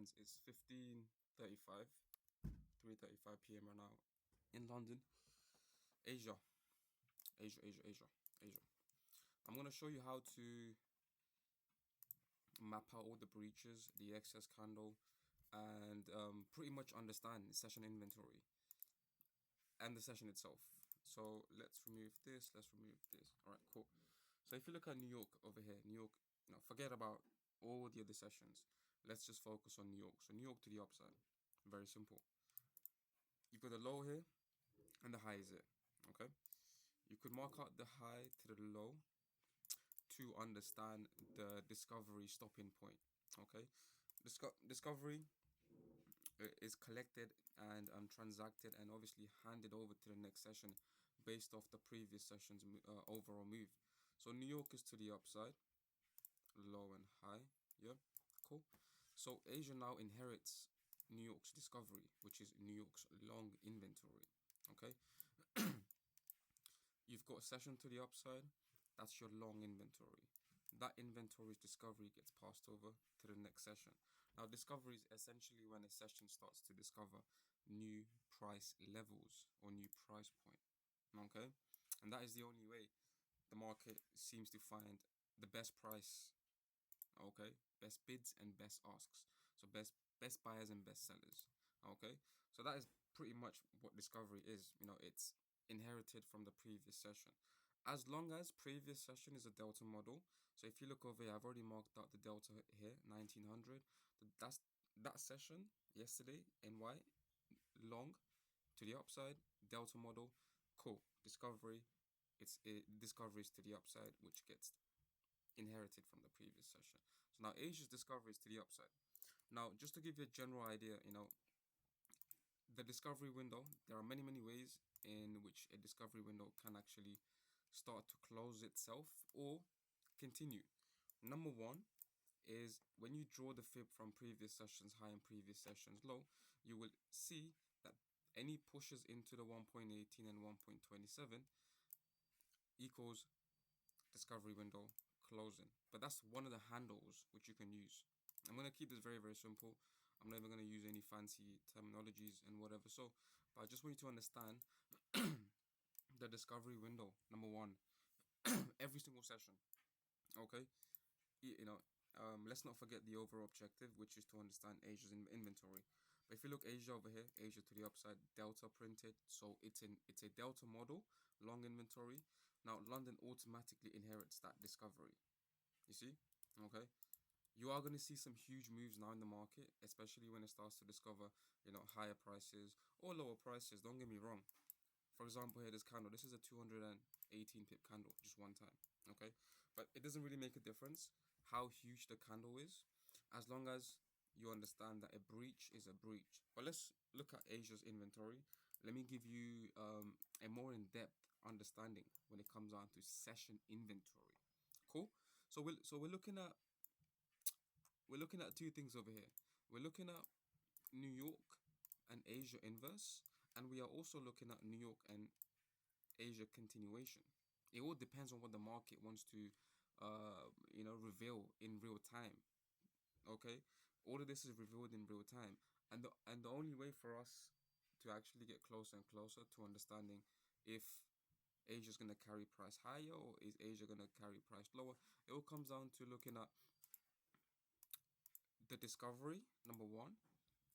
friends, it's 15:35, 3:35 p.m. right now in London. Asia, Asia. I'm gonna show you how to map out all the breaches, the excess candle, and pretty much understand session inventory and the session itself. So let's remove this. Let's remove this. All right, cool. So if you look at New York over here, New York, forget about all the other sessions. Let's just focus on New York. So New York to the upside. Very simple. You've got the low here and the high is it. Okay. You could mark out the high to the low to understand the discovery stopping point. Okay. Discovery is collected and transacted and obviously handed over to the next session based off the previous session's overall move. So New York is to the upside, low and high. Yeah, cool. So Asia now inherits New York's discovery, which is New York's long inventory. Okay, you've got a session to the upside. That's your long inventory. That inventory's discovery gets passed over to the next session. Now, discovery is essentially when a session starts to discover new price levels or new price point. Okay, and that is the only way the market seems to find the best price. Okay, best bids and best asks. So best buyers and best sellers. Okay, so that is pretty much what discovery is. It's inherited from the previous session. As long as previous session is a delta model. So if you look over here, I've already marked out the delta here, 1900. That's that session yesterday, NY long to the upside, delta model, cool. Discovery, discovery is to the upside, which gets inherited from the previous session. So now Asia's discovery is to the upside. Now, just to give you a general idea, the discovery window, there are many ways in which a discovery window can actually start to close itself or continue. Number one is when you draw the fib from previous sessions high and previous sessions low, you will see that any pushes into the 1.18 and 1.27 equals discovery window closing. But that's one of the handles which you can use. I'm going to keep this very simple. I'm not even going to use any fancy terminologies and whatever. So, but I just want you to understand the discovery window. Number one, every single session. Okay, let's not forget the overall objective, which is to understand Asia's inventory. But if you look Asia over here, Asia to the upside, delta printed, so it's a delta model, long inventory. Now London automatically inherits that discovery. You see, okay. You are going to see some huge moves now in the market, especially when it starts to discover, higher prices or lower prices. Don't get me wrong. For example, here this candle. This is a 218 pip candle, just one time. Okay, but it doesn't really make a difference how huge the candle is, as long as you understand that a breach is a breach. But let's look at Asia's inventory. Let me give you a more in-depth understanding when it comes down to session inventory. Cool. So we're looking at two things over here. We're looking at New York and Asia inverse, and we are also looking at New York and Asia continuation. It all depends on what the market wants to, reveal in real time. Okay, all of this is revealed in real time, and the only way for us to actually get closer and closer to understanding if Asia's gonna carry price higher or is Asia gonna carry price lower, it all comes down to looking at the discovery. Number one,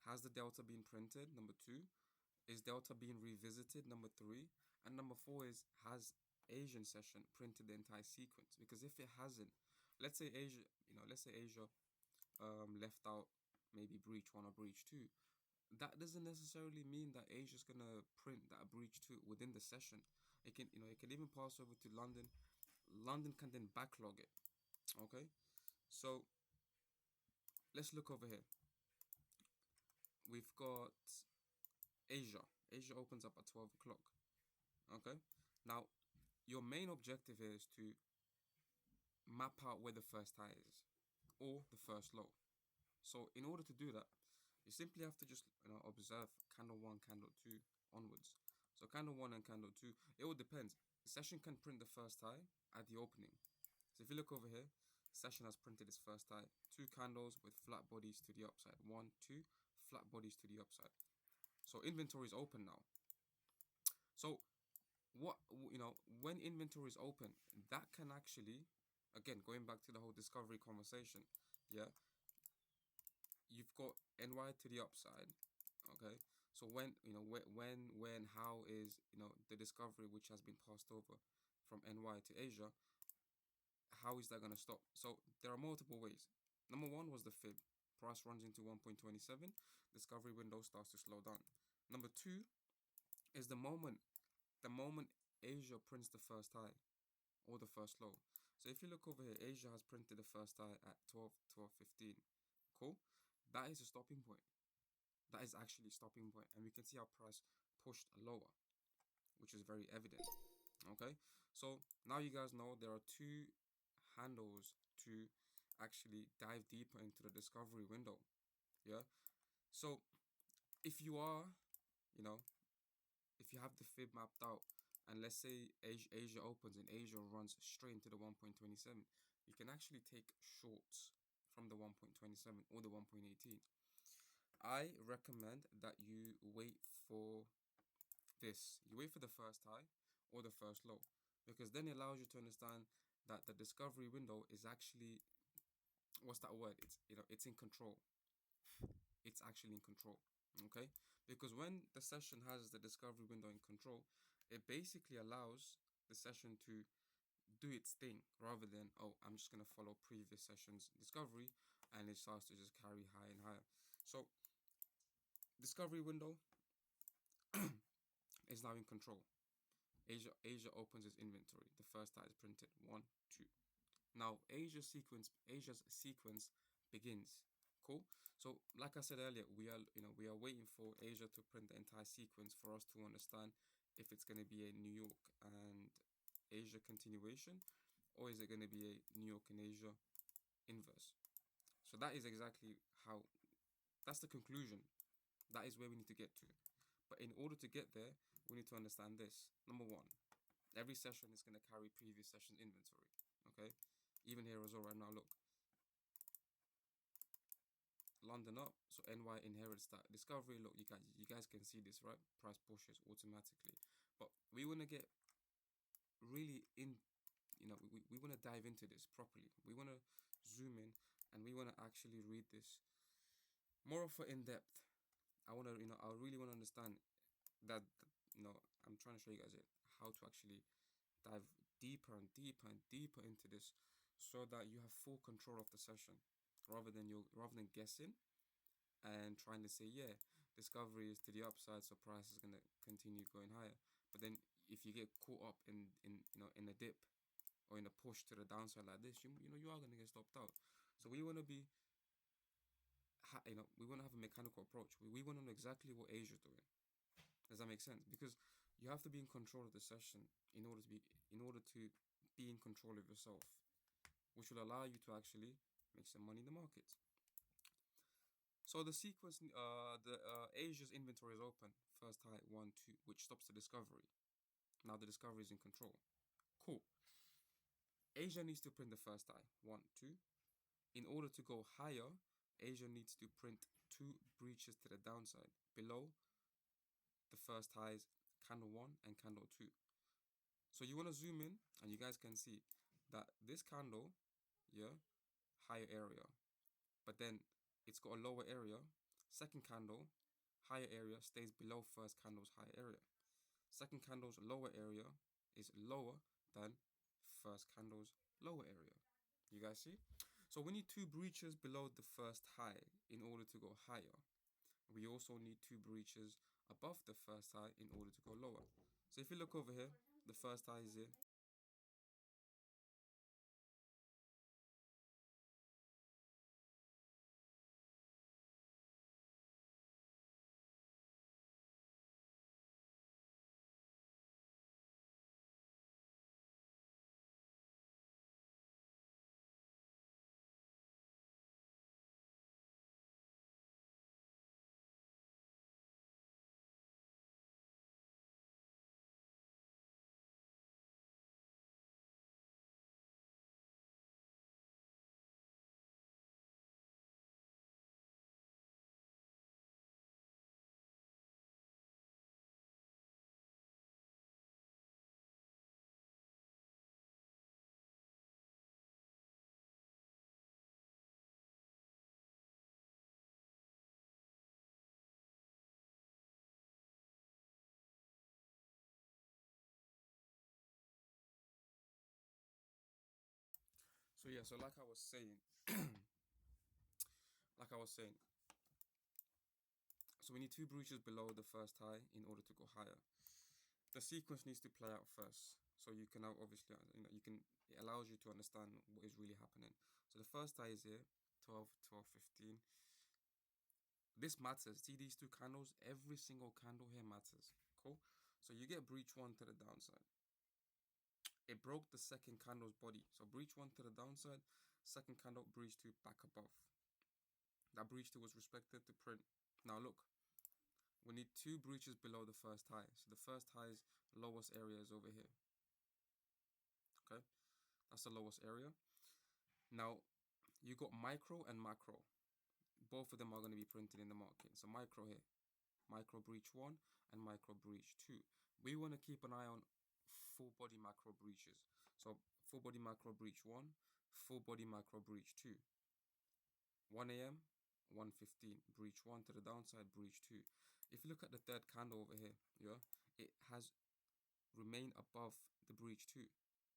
has the delta been printed? Number two, is delta being revisited? Number three, and number four is has Asian session printed the entire sequence? Because if it hasn't, let's say Asia left out maybe breach one or breach two. That doesn't necessarily mean that Asia's gonna print that breach two within the session. It can even pass over to London. London can then backlog it. Okay, so let's look over here. We've got Asia. Asia opens up at 12 o'clock. Okay, now your main objective here is to map out where the first high is or the first low. So in order to do that, you simply have to just observe candle one, candle two onwards. So candle one and candle two, it all depends. The session can print the first high at the opening. So if you look over here, Session has printed its first high. Two candles with flat bodies to the upside. One, two, flat bodies to the upside. So inventory is open now. So what, when inventory is open, that can actually, again, going back to the whole discovery conversation, yeah, you've got NY to the upside, okay. So when, when, how is, the discovery which has been passed over from NY to Asia, how is that going to stop? So there are multiple ways. Number one was the fib. Price runs into 1.27. Discovery window starts to slow down. Number two is the moment Asia prints the first high or the first low. So if you look over here, Asia has printed the first high at 12:15. Cool. That is a stopping point. That is actually a stopping point. And we can see our price pushed lower, which is very evident. Okay. So now you guys know there are two handles to actually dive deeper into the discovery window. Yeah. So if you are, you know, if you have the fib mapped out, and let's say Asia opens and Asia runs straight into the 1.27, you can actually take shorts from the 1.27 or the 1.18. I recommend that you wait for this. You wait for the first high or the first low, because then it allows you to understand that the discovery window is actually, what's that word? It's in control. It's actually in control. Okay, because when the session has the discovery window in control, it basically allows the session to do its thing rather than, oh, I'm just gonna follow previous sessions discovery, and it starts to just carry higher and higher. So discovery window is now in control. Asia opens its inventory. The first high is printed. One, two. Now Asia's sequence begins. Cool. So like I said earlier, we are waiting for Asia to print the entire sequence for us to understand if it's going to be a New York and Asia continuation, or is it going to be a New York and Asia inverse. So that is exactly how, that's the conclusion. That is where we need to get to. But in order to get there, we need to understand this. Number one, every session is going to carry previous session's inventory. Okay. Even here as well right now, look. London up, so NY inherits that discovery. Look, you guys can see this, right? Price pushes automatically. But we want to get really in, we want to dive into this properly. We want to zoom in, and we want to actually read this more of in depth. I really want to understand that, I'm trying to show you guys how to actually dive deeper and deeper and deeper into this, so that you have full control of the session, rather than guessing and trying to say, yeah, discovery is to the upside, so price is gonna continue going higher. But then if you get caught up in a dip or in a push to the downside like this, you are gonna get stopped out. So we want to be, we want to have a mechanical approach. We want to know exactly what Asia's doing. Does that make sense? Because you have to be in control of the session in order to be in control of yourself, which will allow you to actually make some money in the market. So the sequence, the Asia's inventory is open. First high, one, two, which stops the discovery. Now the discovery is in control. Cool. Asia needs to print the first high, one, two. In order to go higher, Asia needs to print two breaches to the downside below the first highs, candle one and candle two. So you want to zoom in, and you guys can see that this candle, yeah, higher area, but then it's got a lower area. Second candle, higher area, stays below first candle's higher area. Second candle's lower area is lower than first candle's lower area. You guys see? So we need two breaches below the first high in order to go higher. We also need two breaches above the first high in order to go lower. So if you look over here, the first high is here, So yeah, so like I was saying, like I was saying, so we need two breaches below the first high in order to go higher. The sequence needs to play out first, so you can now obviously, you can, it allows you to understand what is really happening. So the first high is here, 12, 12, 15. This matters. See these two candles? Every single candle here matters. Cool. So you get breach one to the downside. It broke the second candle's body. So breach one to the downside, second candle breach two back above. That breach two was respected to print. Now look, we need two breaches below the first high. So the first high's lowest area is over here. Okay, that's the lowest area. Now you got micro and macro. Both of them are going to be printed in the market. So micro here, micro breach one and micro breach two. We want to keep an eye on full body macro breaches. So full body macro breach one, full body macro breach two. 1 a.m, 1:15, breach one to the downside, breach two. If you look at the third candle over here, yeah, it has remained above the breach two.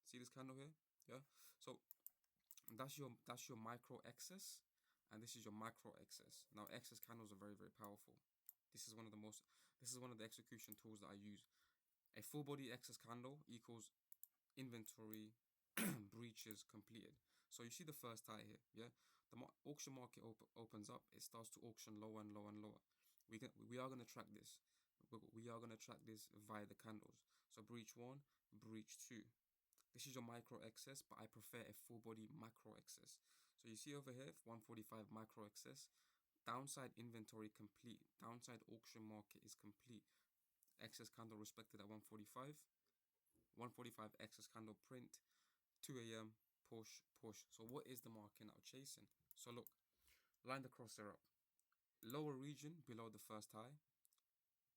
See this candle here? Yeah. So that's your micro excess, and this is your macro excess. Now excess candles are very, very powerful. This is one of the most, this is one of the execution tools that I use. A full body excess candle equals inventory breaches completed. So you see the first high here, yeah? The auction market opens up, it starts to auction lower and lower and lower. We are going to track this. We are going to track this via the candles. So breach one, breach two. This is your micro excess, but I prefer a full body macro excess. So you see over here, 145 macro excess. Downside inventory complete. Downside auction market is complete. Excess candle respected at 145. 145 excess candle print. 2 a.m. push, push. So what is the market now chasing? So look, line the crosshair up. Lower region below the first high.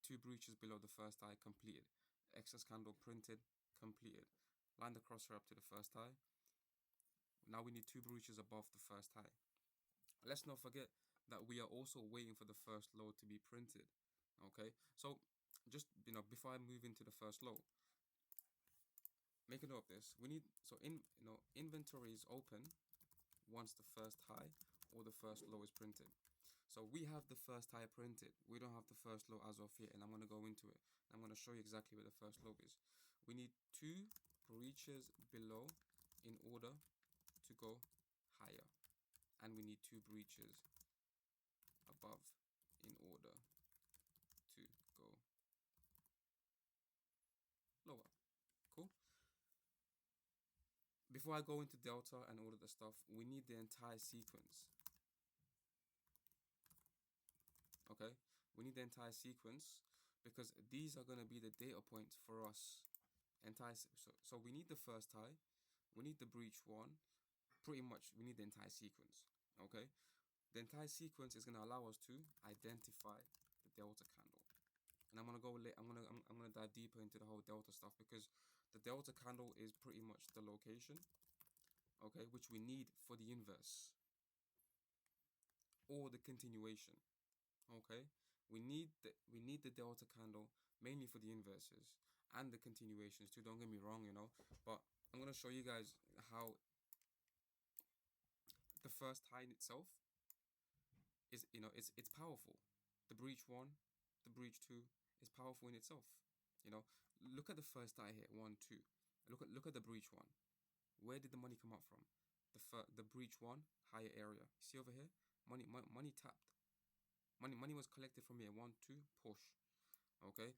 Two breaches below the first high completed. Excess candle printed, completed. Line the crosshair up to the first high. Now we need two breaches above the first high. Let's not forget that we are also waiting for the first low to be printed. Okay, so just before I move into the first low, make a note of this. We need, so inventory is open once the first high or the first low is printed. So we have the first high printed. We don't have the first low as of yet, and I'm going to go into it. I'm going to show you exactly where the first low is. We need two breaches below in order to go higher, and we need two breaches above in order to go lower. Cool. Before I go into delta and all of the stuff, we need the entire sequence. Okay, we need the entire sequence because these are going to be the data points for us. So we need the first high, we need the breach one, pretty much we need the entire sequence. Okay, the entire sequence is going to allow us to identify the delta candle, and I'm gonna dive deeper into the whole delta stuff because the delta candle is pretty much the location, okay, which we need for the inverse or the continuation. Okay, we need the delta candle mainly for the inverses and the continuations too. Don't get me wrong, but I'm gonna show you guys how the first high in itself is, it's powerful. The breach one, the breach two is powerful in itself. Look at the first high here, 1, 2. Look at the breach one. Where did the money come up from? The breach one, higher area. See over here, money tapped. Money was collected from here. 1, 2, push. Okay.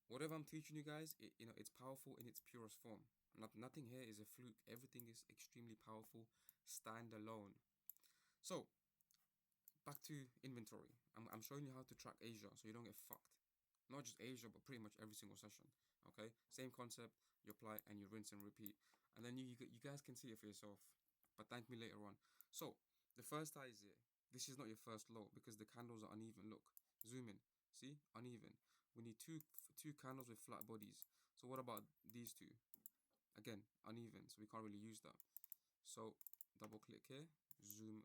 Whatever I'm teaching you guys, it's powerful in its purest form. Nothing here is a fluke. Everything is extremely powerful, standalone. So back to inventory. I'm showing you how to track Asia so you don't get fucked. Not just Asia, but pretty much every single session. Okay, same concept. You apply and you rinse and repeat, and then you guys can see it for yourself. But thank me later on. So the first high is here. This is not your first low because the candles are uneven. Look, zoom in. See, uneven. We need two candles with flat bodies. So what about these two? Again, uneven. So we can't really use that. So double click here, zoom.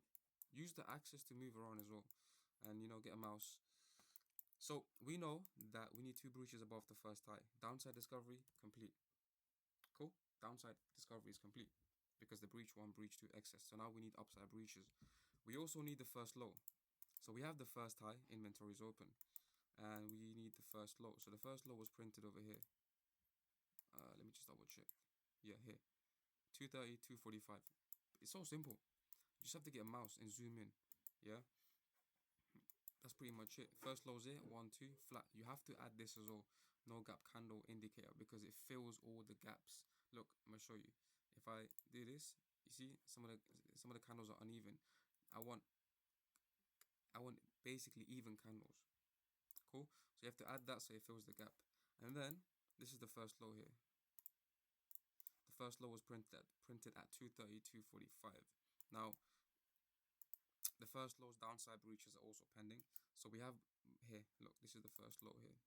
Use the axis to move around as well, and get a mouse. So we know that we need two breaches above the first high. Downside discovery complete. Cool. Downside discovery is complete. because the breach 1, breach 2 excess. So now we need upside breaches. We also need the first low. So we have the first high, inventory is open, and we need the first low. So the first low was printed over here. Let me just double check. Yeah, here. 230, 245. It's so simple. You just have to get a mouse and zoom in. Yeah, that's pretty much it. First low's here, 1, 2, flat. You have to add this as well. No gap candle indicator, because it fills all the gaps. Look, I'm gonna show you. If I do this, you see some of the candles are uneven. I want basically even candles. Cool. So you have to add that so it fills the gap. And then this is the first low here. The first low was printed at 230, 245. Now the first low's downside breaches are also pending. So we have here, look, this is the first low here.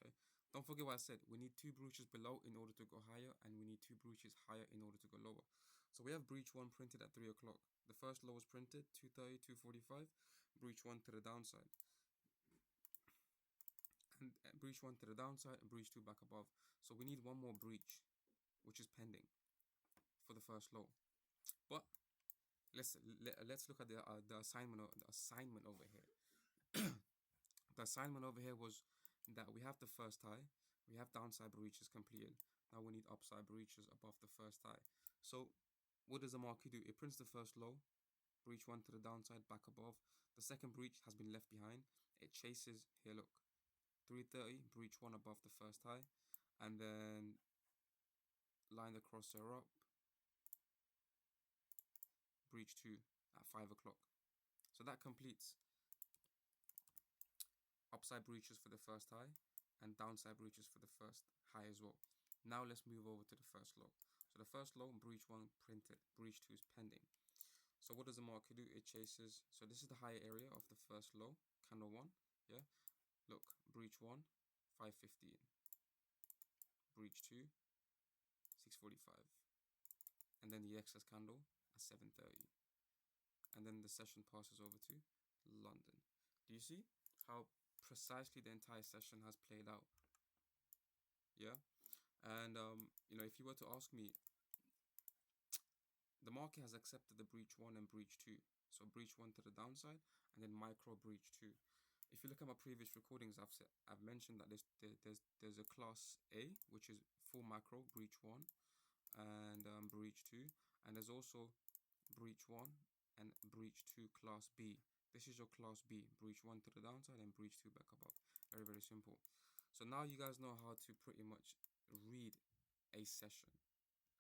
Okay. Don't forget what I said. We need 2 breaches below in order to go higher, and we need 2 breaches higher in order to go lower. So we have breach 1 printed at 3 o'clock. The first low was printed 230, 245. Breach 1 to the downside. And breach 1 to the downside, and breach 2 back above. So we need one more breach, which is pending for the first low. But let's look at the assignment over here. The assignment over here was that we have the first high, we have downside breaches completed. Now we need upside breaches above the first high. So what does the market do? It prints the first low, breach 1 to the downside, back above. The second breach has been left behind. It chases here, look, 330, breach 1 above the first high, and then line the crosshair up, breach 2 at 5 o'clock. So that completes upside breaches for the first high and downside breaches for the first high as well. Now let's move over to the first low. So the first low, breach 1 printed, breach 2 is pending. So what does the market do? It chases. So this is the higher area of the first low, candle 1. Yeah, look, breach 1, 515. Breach 2, 645. And then the excess candle at 730. And then the session passes over to London. Do you see how precisely the entire session has played out? Yeah. And you know, if you were to ask me, the market has accepted the breach 1 and breach 2. So breach 1 to the downside, and then micro breach 2. If you look at my previous recordings, I've mentioned that there's a class A, which is full macro, breach 1 and breach 2, and there's also breach 1 and breach 2 class B. This is your class B, breach 1 to the downside and breach 2 back above. Very, very simple. So now you guys know how to pretty much read a session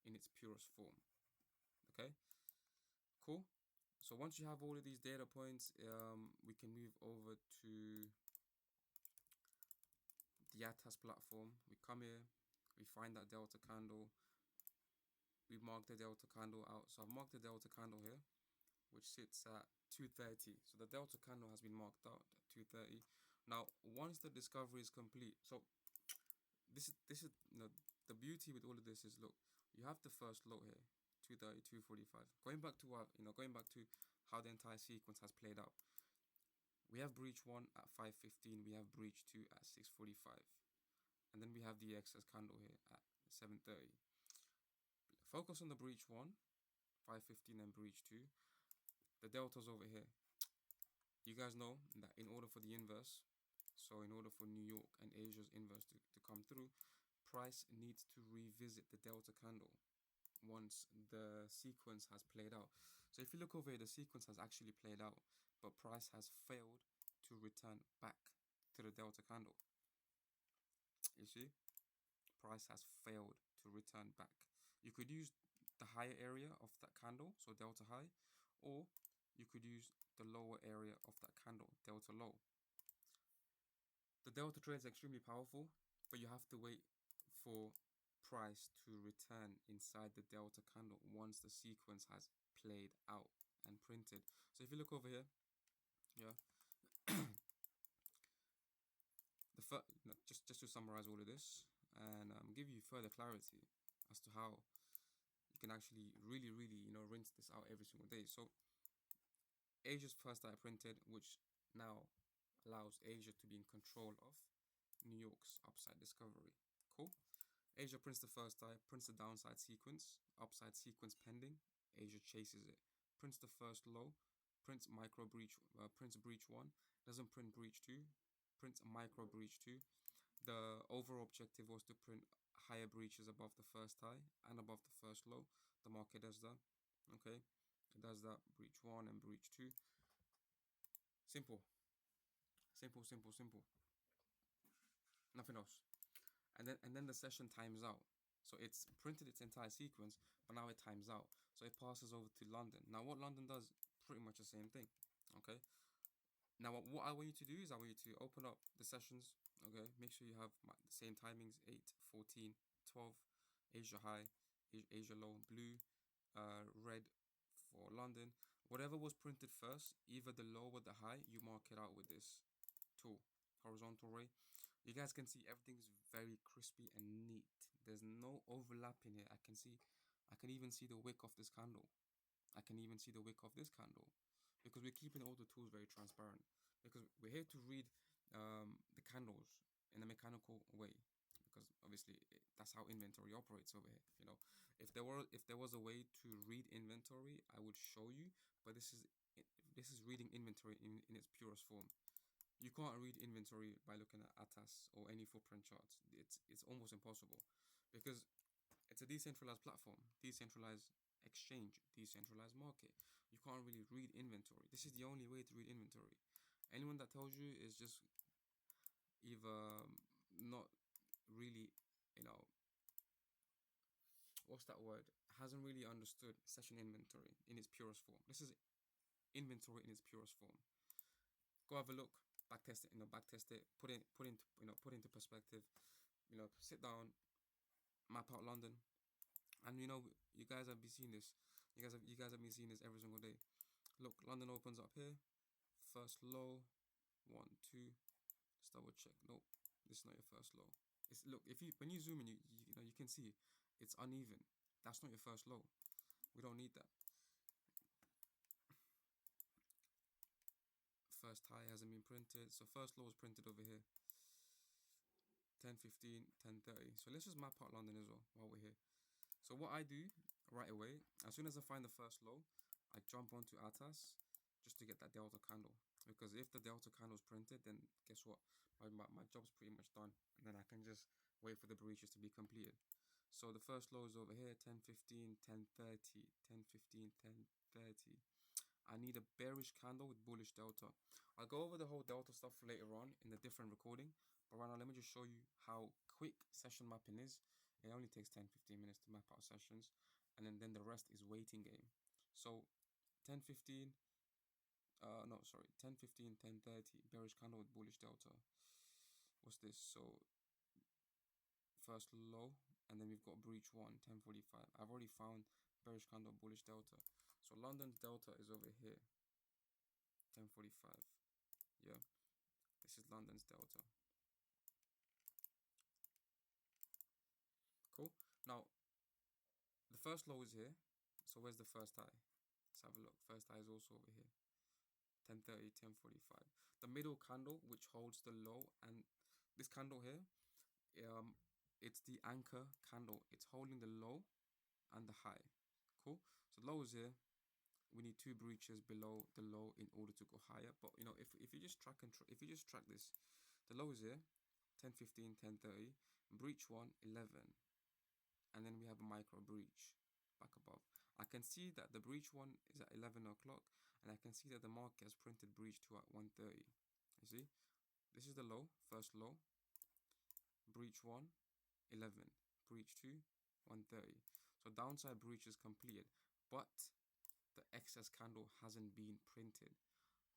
in its purest form. Okay, cool. So once you have all of these data points, we can move over to the Yatas platform. We come here, we find that delta candle, we mark the delta candle out. So I've marked the delta candle here, which sits at 230. So the delta candle has been marked out at 230. Now, once the discovery is complete, so this is you know, the beauty with all of this is, look, you have the first low here, 230, 245. Going back to how the entire sequence has played out. We have breach 1 at 515, we have breach 2 at 645, and then we have the excess candle here at 730. Focus on the breach 1, 515, and breach 2. The delta's over here. You guys know that in order for the inverse, so in order for New York and Asia's inverse to come through, price needs to revisit the delta candle once the sequence has played out. So if you look over here, the sequence has actually played out, but price has failed to return back to the delta candle. You see, price has failed to return back. You could use the higher area of that candle, so delta high, or you could use the lower area of that candle, delta low. The delta trade is extremely powerful, but you have to wait for price to return inside the delta candle once the sequence has played out and printed. So if you look over here, yeah, just to summarize all of this and give you further clarity as to how you can actually really rinse this out every single day. So Asia's first die printed, which now allows Asia to be in control of New York's upside discovery. Cool. Asia prints the first die, prints the downside sequence upside sequence pending. Asia chases it, prints the first low, prints micro breach, prints breach one, doesn't print breach two, prints micro breach two. The overall objective was to print higher breaches above the first high and above the first low. The market does that. Okay, it does that. Breach one and breach two. Simple, simple, simple, simple. Nothing else. And then the session times out. So it's printed its entire sequence, but now it times out. So it passes over to London. Now what London does, pretty much the same thing. Okay. Now what I want you to do is I want you to open up the sessions. Okay. Make sure you have the same timings: 8, 14, 12, Asia high, Asia low, blue, red for London. Whatever was printed first, either the low or the high, you mark it out with this tool, horizontal ray. You guys can see everything's very crispy and neat. There's no overlap in here. I can even see the wick of this candle. I can even see the wick of this candle, because we're keeping all the tools very transparent, because we're here to read the candles in a mechanical way, because obviously that's how inventory operates over here. You know, if there was a way to read inventory, I would show you, but this is reading inventory in its purest form. You can't read inventory by looking at ATAS or any footprint charts. It's almost impossible, because it's a decentralized platform, decentralized exchange, decentralized market. You can't really read inventory. This is the only way to read inventory. Anyone that tells you is just either not really, you know, what's that word? Hasn't really understood session inventory in its purest form. This is inventory in its purest form. Go have a look, back test it, back test it, put into perspective, sit down, map out London, and you guys have been seeing this. You guys have been seeing this every single day. Look, London opens up here, first low, 1, 2. Let's double check. Nope, this is not your first low. It's look, if you when you zoom in, you can see it's uneven. That's not your first low. We don't need that. First high hasn't been printed, so first low is printed over here. 10:15, 10:30. So let's just map out London as well while we're here. So what I do right away, as soon as I find the first low, I jump onto ATAS just to get that delta candle. Because if the delta candle is printed, then guess what? My job's pretty much done. And then I can just wait for the breaches to be completed. So the first low is over here, 10:15, 10:30, 10:15, 10:30. I need a bearish candle with bullish delta. I'll go over the whole delta stuff later on in a different recording. But right now, let me just show you how quick session mapping is. It only takes 10-15 minutes to map out sessions. And then the rest is waiting game. So 10:15, no, sorry, 10:15, 10:30, bearish candle with bullish delta. What's this? So first low, and then we've got breach 1, 10:45. I've already found bearish candle, bullish delta. So London's delta is over here, 10:45. Yeah, this is London's delta. Cool. Now, the first low is here. So where's the first high? Let's have a look. First high is also over here, 10:30, 10:45. The middle candle, which holds the low, and this candle here, it's the anchor candle. It's holding the low and the high. Cool. So low is here. We need 2 breaches below the low in order to go higher. But if you just track this, the low is here, 10:15, 10:30, breach 1, 11, and then we have a micro breach back above. I can see that the breach 1 is at 11 o'clock, and I can see that the market has printed breach 2 at 1:30. You see, this is the low, first low, breach 1, 11, breach 2, 1:30. So downside breach is completed, but the excess candle hasn't been printed,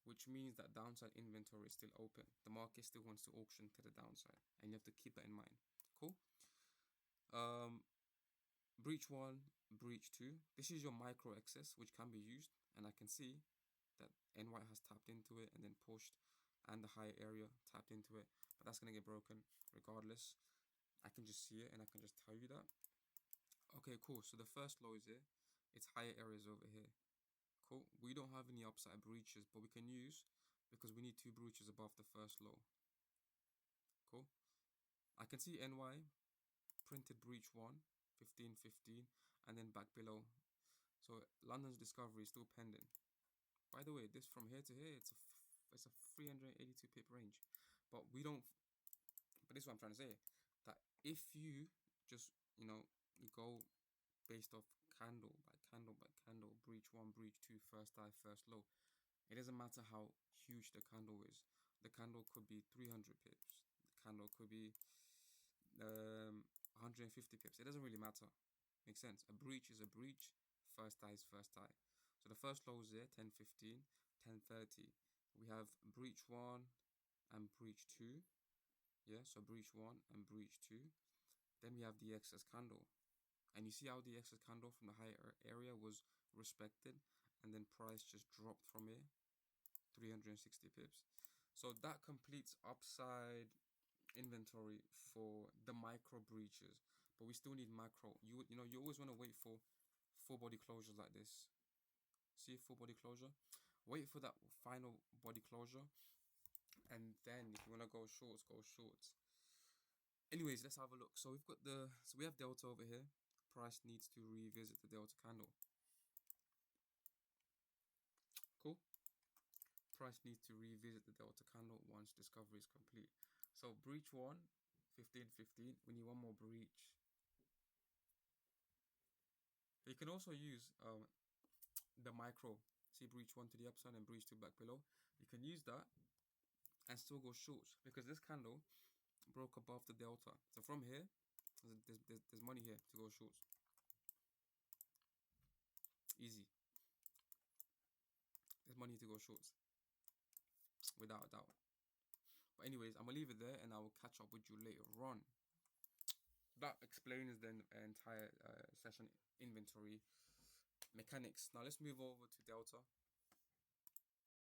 which means that downside inventory is still open. The market still wants to auction to the downside, and you have to keep that in mind. Cool. Breach 1, breach 2. This is your micro excess, which can be used, and I can see that NY has tapped into it and then pushed, and the higher area tapped into it, but that's gonna get broken regardless. I can just see it and I can just tell you that. Okay, cool. So the first low is here. It's higher areas over here. Cool. We don't have any upside breaches, but we can use, because we need 2 breaches above the first low. Cool. I can see NY printed breach 1, 15:15, and then back below. So London's discovery is still pending. By the way, this from here to here, it's a 382 pip range, but we don't. But this is what I'm trying to say, that if you just you go based off candle by candle by candle, breach one, breach two, first high, first low. It doesn't matter how huge the candle is. The candle could be 300 pips. The candle could be 150 pips. It doesn't really matter. Makes sense. A breach is a breach. First high is first high. So the first low is there, 10.15, 10.30. We have breach one and breach two. Yeah, so breach one and breach two. Then we have the excess candle. And you see how the excess candle from the higher area was respected, and then price just dropped from here, 360 pips. So that completes upside inventory for the micro breaches, but we still need macro. You always want to wait for full body closures like this. See, full body closure. Wait for that final body closure, and then if you want to go shorts, go shorts. Anyways, let's have a look. So we have delta over here. Price needs to revisit the delta candle. Cool. Price needs to revisit the delta candle once discovery is complete. So breach one, 15.15. We need one more breach. You can also use the micro. See, breach one to the upside and breach two back below. You can use that and still go shorts, because this candle broke above the delta. So from here, there's money here to go shorts. Easy. There's money to go shorts, without a doubt. But anyways, I'm gonna leave it there, and I will catch up with you later on. That explains the entire session inventory mechanics. Now let's move over to delta.